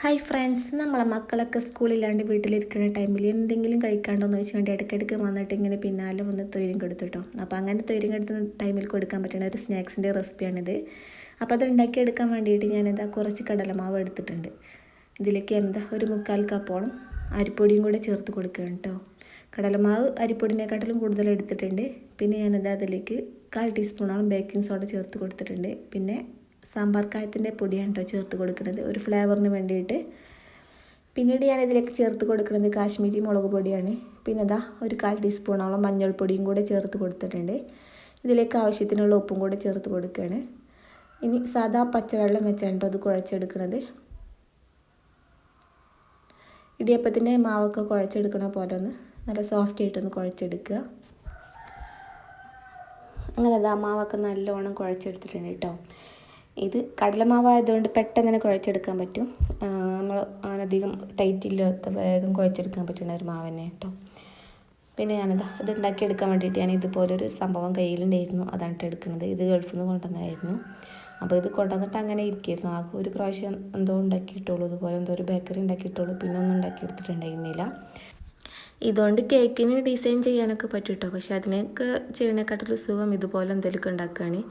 Hi friends, നമ്മളെ മക്കളൊക്കെ സ്കൂളില്ലാണ്ട് വീട്ടിലിരിക്കുന്ന ടൈമിൽ എന്തെങ്കിലും കഴിക്കാണ്ടോന്ന് വെച്ചുകൊണ്ട് ഇടയ്ക്കിടയ്ക്ക് വന്നിട്ട് ഇങ്ങനെ പിന്നാലെ വന്ന് തൊയിലും കെടുത്തിട്ടോ. അപ്പോൾ അങ്ങനെ തൊയിലും കെടുത്തുന്ന ടൈമിൽ കൊടുക്കാൻ പറ്റുന്ന ഒരു സ്നാക്സിൻ്റെ റെസിപ്പിയാണിത്. അപ്പോൾ അത് ഉണ്ടാക്കിയെടുക്കാൻ വേണ്ടിയിട്ട് ഞാനിതാ കുറച്ച് കടലമാവ് എടുത്തിട്ടുണ്ട്. ഇതിലേക്ക് ഒരു 1/4 കപ്പോളം അരിപ്പൊടിയും കൂടെ ചേർത്ത് കൊടുക്കുകയാണ് കേട്ടോ. കടലമാവ് അരിപ്പൊടിനെക്കാട്ടിലും കൂടുതൽ എടുത്തിട്ടുണ്ട്. പിന്നെ ഞാനിതാ അതിലേക്ക് 1/4 ടീസ്പൂണോളം ബേക്കിംഗ് സോഡ ചേർത്ത് കൊടുത്തിട്ടുണ്ട്. പിന്നെ സാമ്പാർ കായത്തിൻ്റെ പൊടിയാണ് കേട്ടോ ചേർത്ത് കൊടുക്കുന്നത്, ഒരു ഫ്ലേവറിന് വേണ്ടിയിട്ട്. പിന്നീട് ഞാനിതിലേക്ക് ചേർത്ത് കൊടുക്കുന്നത് കാശ്മീരി മുളക് പൊടിയാണ്. പിന്നെ ഒരു 1/4 ടീസ്പൂണോളം മഞ്ഞൾപ്പൊടിയും കൂടെ ചേർത്ത് കൊടുത്തിട്ടുണ്ട്. ഇതിലേക്ക് ആവശ്യത്തിനുള്ള ഉപ്പും കൂടെ ചേർത്ത് കൊടുക്കുകയാണ്. ഇനി സാദാ പച്ചവെള്ളം വെച്ചാണ് കേട്ടോ അത് കുഴച്ചെടുക്കുന്നത്. ഇടിയപ്പത്തിൻ്റെ മാവൊക്കെ കുഴച്ചെടുക്കണ പോലെ ഒന്ന് നല്ല സോഫ്റ്റ് ആയിട്ടൊന്ന് കുഴച്ചെടുക്കുക. അങ്ങനെ മാവൊക്കെ നല്ലോണം കുഴച്ചെടുത്തിട്ടുണ്ട് കേട്ടോ. ഇത് കടലമാവായതുകൊണ്ട് പെട്ടെന്ന് തന്നെ കുഴച്ചെടുക്കാൻ പറ്റും. നമ്മൾ അധികം ടൈറ്റ് ഇല്ലാത്ത വേഗം കുഴച്ചെടുക്കാൻ പറ്റുന്ന ഒരു മാവ് തന്നെ കേട്ടോ. പിന്നെ ഇത് ഉണ്ടാക്കിയെടുക്കാൻ വേണ്ടിയിട്ട് ഞാൻ ഇതുപോലൊരു സംഭവം കയ്യിലുണ്ടായിരുന്നു, അതാണ് എടുക്കുന്നത്. ഇത് ഗൾഫിൽ നിന്ന് കൊണ്ടുവന്നതായിരുന്നു. അപ്പോൾ ഇത് കൊണ്ടുവന്നിട്ട് അങ്ങനെ ഇരിക്കുകയായിരുന്നു. ആകെ ഒരു പ്രാവശ്യം എന്തോ ഉണ്ടാക്കിയിട്ടുള്ളൂ, ഇതുപോലെ എന്തോ ഒരു ബേക്കറി ഉണ്ടാക്കിയിട്ടുള്ളൂ. പിന്നെ ഒന്നും ഉണ്ടാക്കിയെടുത്തിട്ടുണ്ടായിരുന്നില്ല. ഇതുകൊണ്ട് കേക്കിന് ഡിസൈൻ ചെയ്യാനൊക്കെ പറ്റും കേട്ടോ. പക്ഷെ അതിനൊക്കെ ചെയ്യണേക്കാട്ടുള്ള സുഖം ഇതുപോലെ എന്തെങ്കിലുമൊക്കെ ഉണ്ടാക്കുകയാണ്.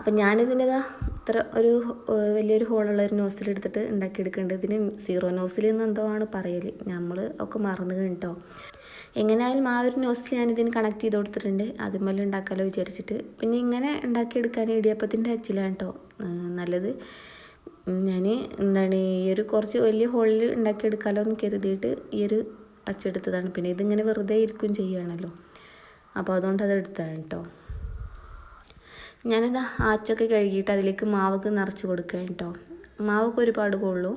അപ്പം ഞാനിതിൻ്റെ ഇത്ര ഒരു വലിയൊരു ഹോളുള്ളൊരു നോസിലെടുത്തിട്ട് ഉണ്ടാക്കിയെടുക്കേണ്ടത്. ഇതിന് 0 നോസിൽ നിന്ന് എന്തോ ആണ് പറയൽ, നമ്മൾ ഒക്കെ മറന്നു കേട്ടോ. എങ്ങനെയായാലും ആ ഒരു നോസിൽ ഞാനിതിന് കണക്ട് ചെയ്ത് കൊടുത്തിട്ടുണ്ട്. അതുമല്ല ഉണ്ടാക്കാമല്ലോ വിചാരിച്ചിട്ട്. പിന്നെ ഇങ്ങനെ ഉണ്ടാക്കിയെടുക്കാൻ ഇടിയപ്പത്തിൻ്റെ അച്ചിലാണ് കേട്ടോ നല്ലത്. ഞാൻ ഈ ഒരു കുറച്ച് വലിയ ഹോളിൽ ഉണ്ടാക്കിയെടുക്കാമല്ലോ എന്ന് കരുതിയിട്ട് ഈ ഒരു അച്ചെടുത്തതാണ്. പിന്നെ ഇതിങ്ങനെ വെറുതെ ഇരിക്കും ചെയ്യുകയാണല്ലോ, അപ്പോൾ അതുകൊണ്ട് അതെടുത്തതാണ് കേട്ടോ. ഞാനിതാ ആച്ചൊക്കെ കഴുകിയിട്ട് അതിലേക്ക് മാവൊക്കെ നിറച്ച് കൊടുക്കുക കേട്ടോ. മാവൊക്കെ ഒരുപാട് കൊള്ളൂ.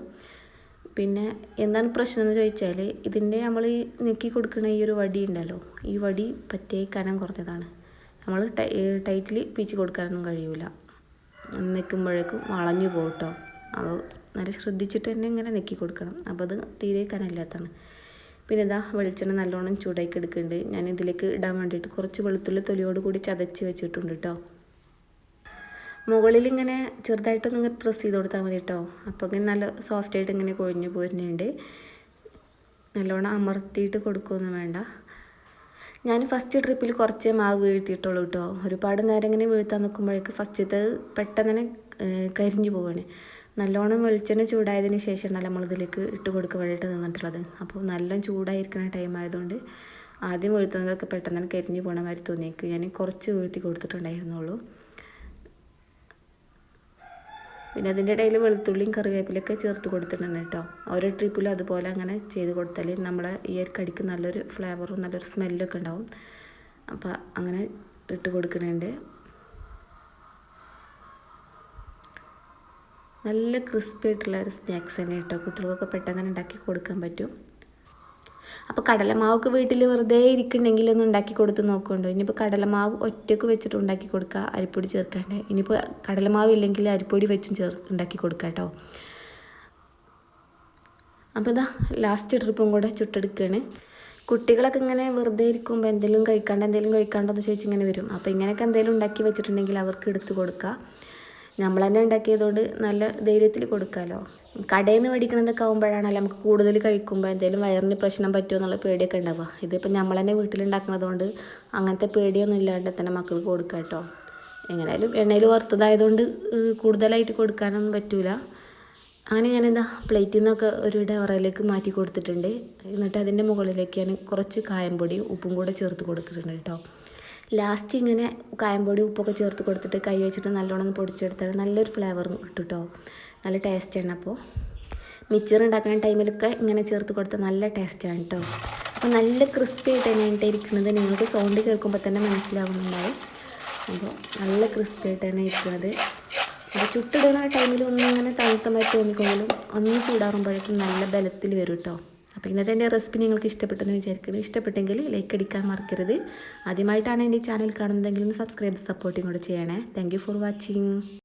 പിന്നെ എന്താണ് പ്രശ്നം എന്ന് ചോദിച്ചാൽ, ഇതിൻ്റെ നമ്മൾ ഈ നെക്കി കൊടുക്കുന്ന ഈ ഒരു വടി ഉണ്ടല്ലോ, ഈ വടി പറ്റേ കനം കുറഞ്ഞതാണ്. നമ്മൾ ടൈറ്റിൽ പിച്ച് കൊടുക്കാനൊന്നും കഴിയില്ല. നെക്കുമ്പോഴേക്കും വളഞ്ഞു പോകും കേട്ടോ. അപ്പോൾ നല്ല ശ്രദ്ധിച്ചിട്ട് തന്നെ ഇങ്ങനെ നെക്കി കൊടുക്കണം. അപ്പോൾ അത് തീരെ കനമില്ലാത്തതാണ്. പിന്നെ വെളിച്ചെണ്ണ നല്ലോണം ചൂടാക്കി എടുക്കുന്നുണ്ട്. ഞാൻ ഇതിലേക്ക് ഇടാൻ വേണ്ടിയിട്ട് കുറച്ച് വെളുത്തുള്ളി തൊലിയോട് കൂടി ചതച്ച് വെച്ചിട്ടുണ്ട് കേട്ടോ. മുകളിൽ ഇങ്ങനെ ചെറുതായിട്ടൊന്ന് ഇങ്ങനെ പ്രസ് ചെയ്ത് കൊടുത്താൽ മതി കേട്ടോ. അപ്പോൾ ഇങ്ങനെ നല്ല സോഫ്റ്റായിട്ട് ഇങ്ങനെ കൊഴിഞ്ഞു പോരുന്നുണ്ട്. നല്ലോണം അമർത്തിയിട്ട് കൊടുക്കുകയൊന്നും വേണ്ട. ഞാൻ ഫസ്റ്റ് ട്രിപ്പിൽ കുറച്ചേ മാവ് വീഴ്ത്തിയിട്ടുള്ളൂ കേട്ടോ. ഒരുപാട് നേരം ഇങ്ങനെ വീഴ്ത്താൻ നിൽക്കുമ്പോഴേക്ക് ഫസ്റ്റത്തെ പെട്ടെന്ന് തന്നെ കരിഞ്ഞു പോവുകയാണ്. നല്ലോണം വെളിച്ചെണ്ണ ചൂടായതിന് ശേഷമാണ് നമ്മളിതിലേക്ക് ഇട്ട് കൊടുക്കാൻ വേണ്ടിയിട്ട് നിന്നിട്ടുള്ളത്. അപ്പോൾ നല്ല ചൂടായിരിക്കുന്ന ടൈം ആയതുകൊണ്ട് ആദ്യം വീഴ്ത്തുന്നതൊക്കെ പെട്ടെന്ന് തന്നെ കരിഞ്ഞു പോകണ മാതിരി തോന്നിയേക്ക് ഞാൻ കുറച്ച് വീഴ്ത്തി കൊടുത്തിട്ടുണ്ടായിരുന്നുള്ളൂ. പിന്നെ അതിൻ്റെ ഇടയിൽ വെളുത്തുള്ളിയും കറിവേപ്പിലൊക്കെ ചേർത്ത് കൊടുത്തിട്ടുണ്ട് കേട്ടോ. ഓരോ ട്രിപ്പിലും അതുപോലെ അങ്ങനെ ചെയ്ത് കൊടുത്താൽ നമ്മുടെ ഈ ഒരു കടിക്ക് നല്ലൊരു ഫ്ലേവറും നല്ലൊരു സ്മെല്ലൊക്കെ ഉണ്ടാവും. അപ്പോൾ അങ്ങനെ ഇട്ട് കൊടുക്കുന്നുണ്ട്. നല്ല ക്രിസ്പി ആയിട്ടുള്ള ഒരു സ്നാക്സ് തന്നെ കേട്ടോ. കുട്ടികൾക്കൊക്കെ പെട്ടെന്ന് തന്നെ ഉണ്ടാക്കി കൊടുക്കാൻ പറ്റും. അപ്പോൾ കടലമാവൊക്കെ വീട്ടിൽ വെറുതെ ഇരിക്കുന്നുണ്ടെങ്കിൽ ഒന്ന് ഉണ്ടാക്കി കൊടുത്ത് നോക്കുന്നുണ്ടോ. ഇനിയിപ്പോൾ കടലമാവ് ഒറ്റക്ക് വെച്ചിട്ട് ഉണ്ടാക്കി കൊടുക്കുക, അരിപ്പൊടി ചേർക്കാണ്ട്. ഇനിയിപ്പോൾ കടലമാവ് ഇല്ലെങ്കിൽ അരിപ്പൊടി വെച്ചും ഉണ്ടാക്കി കൊടുക്കുക കേട്ടോ. അപ്പോൾ ലാസ്റ്റ് ട്രിപ്പും കൂടെ ചുട്ടെടുക്കുകയാണ്. കുട്ടികളൊക്കെ ഇങ്ങനെ വെറുതെ ഇരിക്കുമ്പോൾ എന്തെങ്കിലും കഴിക്കാണ്ടോ എന്ന് ചോദിച്ച് ഇങ്ങനെ വരും. അപ്പോൾ ഇങ്ങനെയൊക്കെ എന്തെങ്കിലും ഉണ്ടാക്കി വെച്ചിട്ടുണ്ടെങ്കിൽ അവർക്ക് എടുത്ത് കൊടുക്കുക. നമ്മൾ തന്നെ ഉണ്ടാക്കിയതുകൊണ്ട് നല്ല ധൈര്യത്തിൽ കൊടുക്കാമല്ലോ. കടയിൽ നിന്ന് മേടിക്കണതൊക്കെ ആകുമ്പോഴാണല്ലോ നമുക്ക് കൂടുതൽ കഴിക്കുമ്പോൾ എന്തെങ്കിലും വയറിന് പ്രശ്നം പറ്റുമോ എന്നുള്ള പേടിയൊക്കെ ഉണ്ടാവുക. ഇതിപ്പോൾ നമ്മൾ തന്നെ വീട്ടിലുണ്ടാക്കുന്നതുകൊണ്ട് അങ്ങനത്തെ പേടിയൊന്നും ഇല്ലാണ്ട് തന്നെ മക്കൾക്ക് കൊടുക്കുക കേട്ടോ. എങ്ങനെയായാലും എണ്ണയിൽ വറുത്തതായതുകൊണ്ട് കൂടുതലായിട്ട് കൊടുക്കാനൊന്നും പറ്റില്ല. അങ്ങനെ ഞാനെന്താ പ്ലേറ്റിൽ നിന്നൊക്കെ ഒരു ഡവറയിലേക്ക് മാറ്റി കൊടുത്തിട്ടുണ്ട്. എന്നിട്ട് അതിൻ്റെ മുകളിലേക്ക് ഞാൻ കുറച്ച് കായംപൊടിയും ഉപ്പും കൂടെ ചേർത്ത് കൊടുക്കുന്നുണ്ട് കേട്ടോ. ലാസ്റ്റ് ഇങ്ങനെ കായംപൊടി ഉപ്പൊക്കെ ചേർത്ത് കൊടുത്തിട്ട് കൈ വെച്ചിട്ട് നല്ലോണം പൊടിച്ചെടുത്താൽ നല്ലൊരു ഫ്ലേവർ കിട്ടും കേട്ടോ. നല്ല ടേസ്റ്റാണ്. അപ്പോൾ മിച്ചർ ഉണ്ടാക്കുന്ന ടൈമിലൊക്കെ ഇങ്ങനെ ചേർത്ത് കൊടുത്താൽ നല്ല ടേസ്റ്റാണ് കേട്ടോ. അപ്പോൾ നല്ല ക്രിസ്പി ആയിട്ട് തന്നെയാണ് ഇരിക്കുന്നത്. നിങ്ങൾക്ക് സൗണ്ട് കേൾക്കുമ്പോൾ തന്നെ മനസ്സിലാവുന്നുണ്ടാവും. അപ്പോൾ നല്ല ക്രിസ്പി ആയിട്ട് തന്നെ ഇരിക്കുന്നത്. അപ്പോൾ ചുട്ടിടുന്ന ടൈമിൽ ഒന്നും ഇങ്ങനെ തണുത്തമായി തോന്നിക്കുമ്പോഴും ഒന്ന് ചൂടാറുമ്പോഴേക്കും നല്ല ബലത്തിൽ വരും കേട്ടോ. അപ്പോൾ ഇന്നത്തെ എൻ്റെ റെസിപ്പി നിങ്ങൾക്ക് ഇഷ്ടപ്പെട്ടെന്ന് വിചാരിക്കുന്നു. ഇഷ്ടപ്പെട്ടെങ്കിൽ ലൈക്ക് അടിക്കാൻ മറക്കരുത്. ആദ്യമായിട്ടാണ് എൻ്റെ ചാനൽ കാണുന്നതെങ്കിലും സബ്സ്ക്രൈബ് സപ്പോർട്ടും കൂടെ ചെയ്യണേ. Thank you for watching.